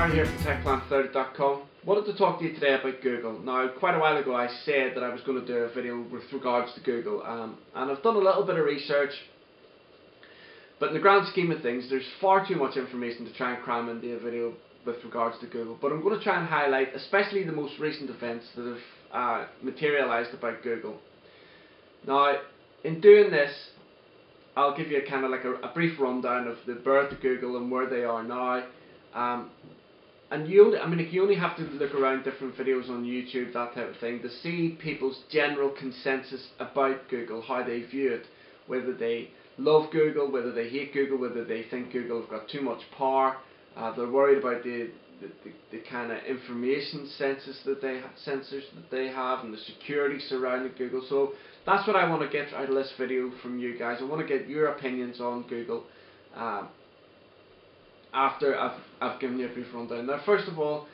Larry here from TechPlan30.com. Wanted to talk to you today about Google. Now, quite a while ago I said that I was going to do a video with regards to Google, and I've done a little bit of research, but in the grand scheme of things there's far too much information to try and cram into a video with regards to Google. But I'm going to try and highlight especially the most recent events that have materialised about Google. Now, in doing this, I'll give you a kind of like a brief rundown of the birth of Google and where they are now. And you only have to look around different videos on YouTube, that type of thing, to see people's general consensus about Google, how they view it, whether they love Google, whether they hate Google, whether they think Google have got too much power. They're worried about the kind of information censors that they have and the security surrounding Google. So that's what I want to get out of this video from you guys. I want to get your opinions on Google after I've given you a brief rundown. Now, first of all,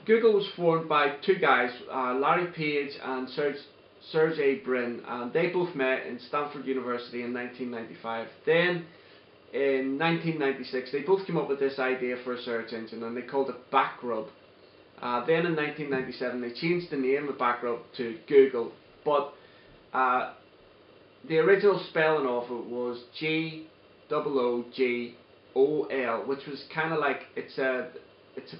Google was formed by two guys, Larry Page and Sergey Brin, and they both met in Stanford University in 1995. Then in 1996 they both came up with this idea for a search engine, and they called it Backrub. Then in 1997 they changed the name of Backrub to Google, but the original spelling of it was G-O-O-G-O-L, which was kind of like, it's a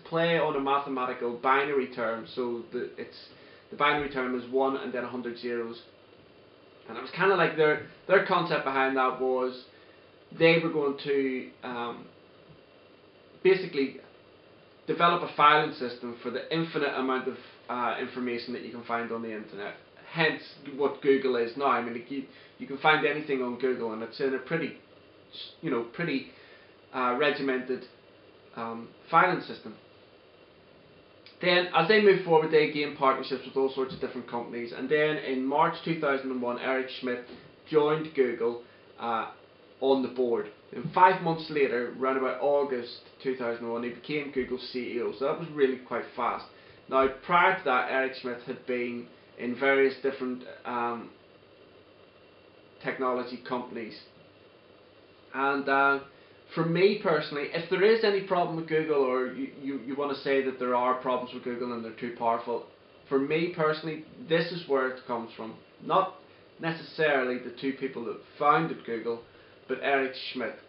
play on a mathematical binary term. So the binary term is 1 and then 100 zeros, and it was kind of like their concept behind that was they were going to basically develop a filing system for the infinite amount of information that you can find on the internet. Hence what Google is now. I mean, you can find anything on Google, and it's in a pretty regimented filing system. Then, as they moved forward, they gained partnerships with all sorts of different companies, and then in March 2001, Eric Schmidt joined Google on the board. And 5 months later, around about August 2001, he became Google's CEO. So that was really quite fast. Now, prior to that, Eric Schmidt had been in various different technology companies. And for me personally, if there is any problem with Google, or you want to say that there are problems with Google and they're too powerful, for me personally, this is where it comes from. Not necessarily the two people that founded Google, but Eric Schmidt.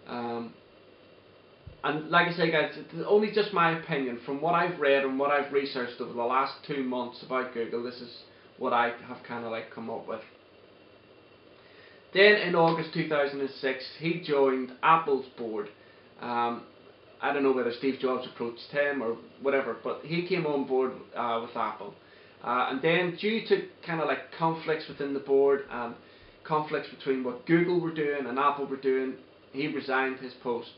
And like I say, guys, it's only just my opinion. From what I've read and what I've researched over the last 2 months about Google, this is what I have kind of like come up with. Then in August 2006, he joined Apple's board. I don't know whether Steve Jobs approached him or whatever, but he came on board with Apple. And then, due to kind of like conflicts within the board and conflicts between what Google were doing and Apple were doing, he resigned his post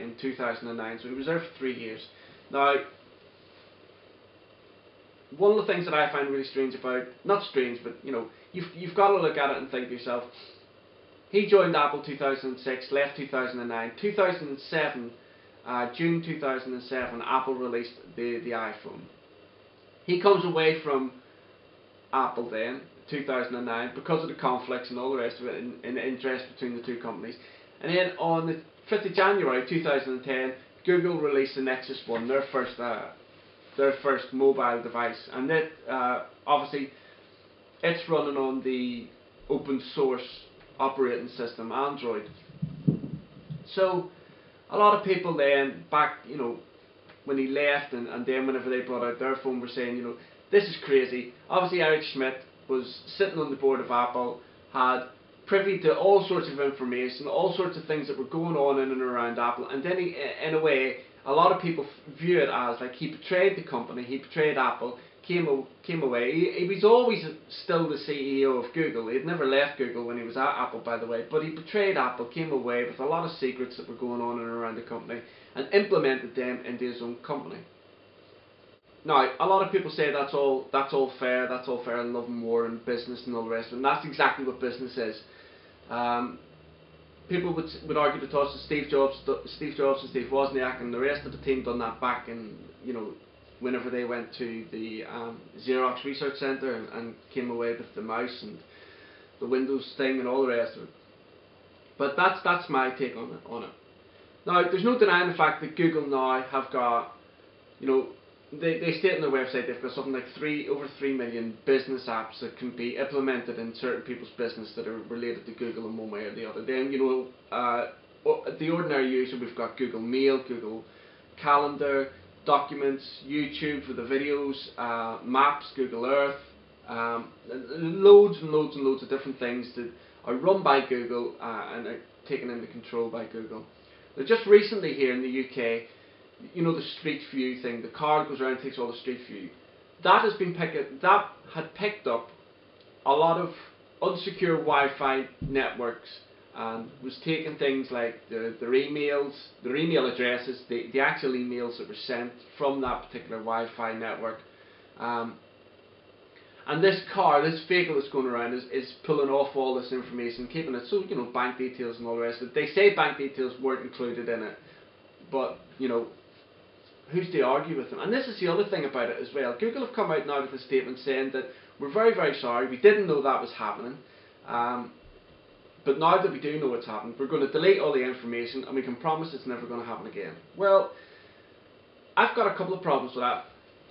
in 2009. So he was there for 3 years. Now, one of the things that I find really strange about, not strange, but you know, you've got to look at it and think to yourself, he joined Apple 2006, left 2009. 2007, June 2007, Apple released the iPhone. He comes away from Apple then, 2009, because of the conflicts and all the rest of it, in the interest between the two companies. And then on the 5th of January 2010, Google released the Nexus One, their first mobile device, and that obviously it's running on the open source operating system Android. So a lot of people then, back, you know, when he left and then whenever they brought out their phone, were saying, you know, this is crazy. Obviously Eric Schmidt was sitting on the board of Apple, had privy to all sorts of information, all sorts of things that were going on in and around Apple, and then he, in a way, a lot of people view it as like he betrayed the company, he betrayed Apple, came away. He was always still the CEO of Google. He had never left Google when he was at Apple, by the way, but he betrayed Apple, came away with a lot of secrets that were going on in and around the company, and implemented them into his own company. Now, a lot of people say that's all fair and love and war and business and all the rest of it, and that's exactly what business is. People would argue the toss of Steve Jobs and Steve Wozniak and the rest of the team done that back in, you know, whenever they went to the Xerox Research Center and came away with the mouse and the Windows thing and all the rest of it. But that's my take on it. Now, there's no denying the fact that Google now have got you know, they state on their website they've got something like over 3 million business apps that can be implemented in certain people's business that are related to Google in one way or the other. Then, you know, the ordinary user, we've got Google Mail, Google Calendar, Documents, YouTube for the videos, Maps, Google Earth, loads and loads and loads of different things that are run by Google and are taken into control by Google. Now, just recently here in the UK, you know, the Street View thing, the car goes around and takes all the Street View. That had picked up a lot of unsecure Wi-Fi networks and was taking things like their emails, their email addresses, the actual emails that were sent from that particular Wi-Fi network. And this car, this vehicle that's going around is pulling off all this information, keeping it, so, you know, bank details and all the rest of it. They say bank details weren't included in it, but, you know, who's to argue with them? And this is the other thing about it as well. Google have come out now with a statement saying that we're very, very sorry, we didn't know that was happening, but now that we do know what's happened, we're going to delete all the information and we can promise it's never going to happen again. Well, I've got a couple of problems with that.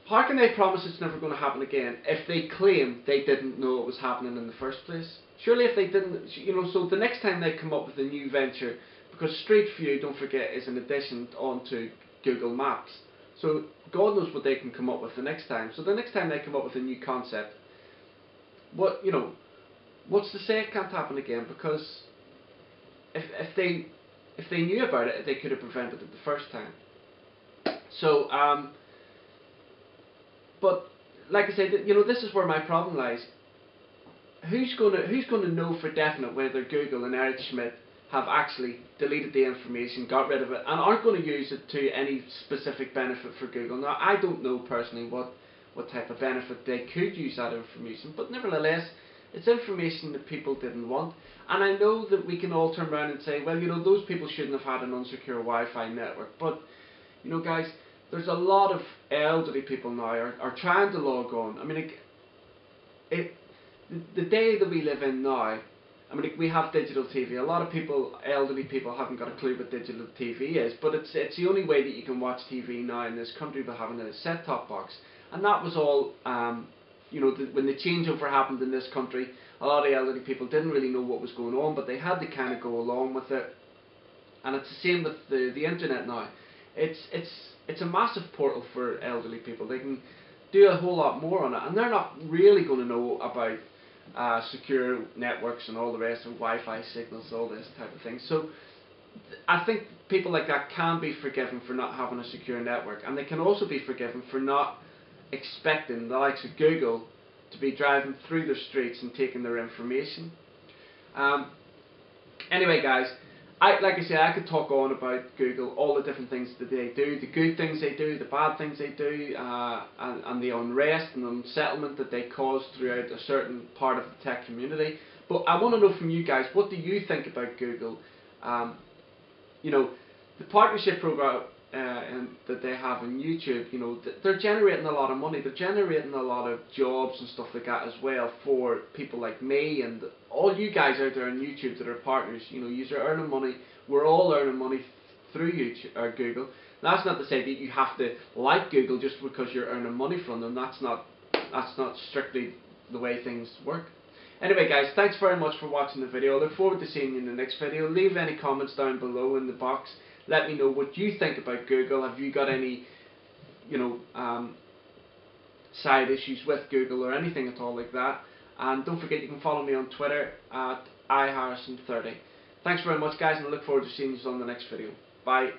How can they promise it's never going to happen again if they claim they didn't know it was happening in the first place? Surely if they didn't, you know, so the next time they come up with a new venture, because Street View, don't forget, is an addition onto Google Maps. So God knows what they can come up with the next time. So the next time they come up with a new concept, what, you know, what's to say it can't happen again? Because if they knew about it, they could have prevented it the first time. So but like I said, you know, this is where my problem lies. Who's gonna know for definite whether Google and Eric Schmidt have actually deleted the information, got rid of it, and aren't going to use it to any specific benefit for Google? Now, I don't know personally what type of benefit they could use that information, but nevertheless, it's information that people didn't want. And I know that we can all turn around and say, well, you know, those people shouldn't have had an unsecure Wi-Fi network. But, you know, guys, there's a lot of elderly people now are trying to log on. I mean, the day that we live in now, I mean, we have digital TV. A lot of people, elderly people, haven't got a clue what digital TV is, but it's the only way that you can watch TV now in this country by having a set-top box. And that was all, you know, when the changeover happened in this country, a lot of elderly people didn't really know what was going on, but they had to kind of go along with it. And it's the same with the internet now. It's a massive portal for elderly people. They can do a whole lot more on it, and they're not really going to know about secure networks and all the rest of Wi-Fi signals, all this type of thing. So I think people like that can be forgiven for not having a secure network, and they can also be forgiven for not expecting the likes of Google to be driving through their streets and taking their information. Anyway, guys, like I said, I could talk on about Google, all the different things that they do, the good things they do, the bad things they do, and the unrest and unsettlement that they cause throughout a certain part of the tech community. But I want to know from you guys, what do you think about Google? You know, the partnership program that they have on YouTube, you know, they're generating a lot of money. They're generating a lot of jobs and stuff like that as well for people like me and all you guys out there on YouTube that are partners. You know, you're earning money. We're all earning money through YouTube or Google. That's not to say that you have to like Google just because you're earning money from them. That's not strictly the way things work. Anyway, guys, thanks very much for watching the video. I look forward to seeing you in the next video. Leave any comments down below in the box. Let me know what you think about Google. Have you got any, you know, side issues with Google or anything at all like that? And don't forget, you can follow me on Twitter at iHarrison30. Thanks very much, guys, and I look forward to seeing you on the next video. Bye.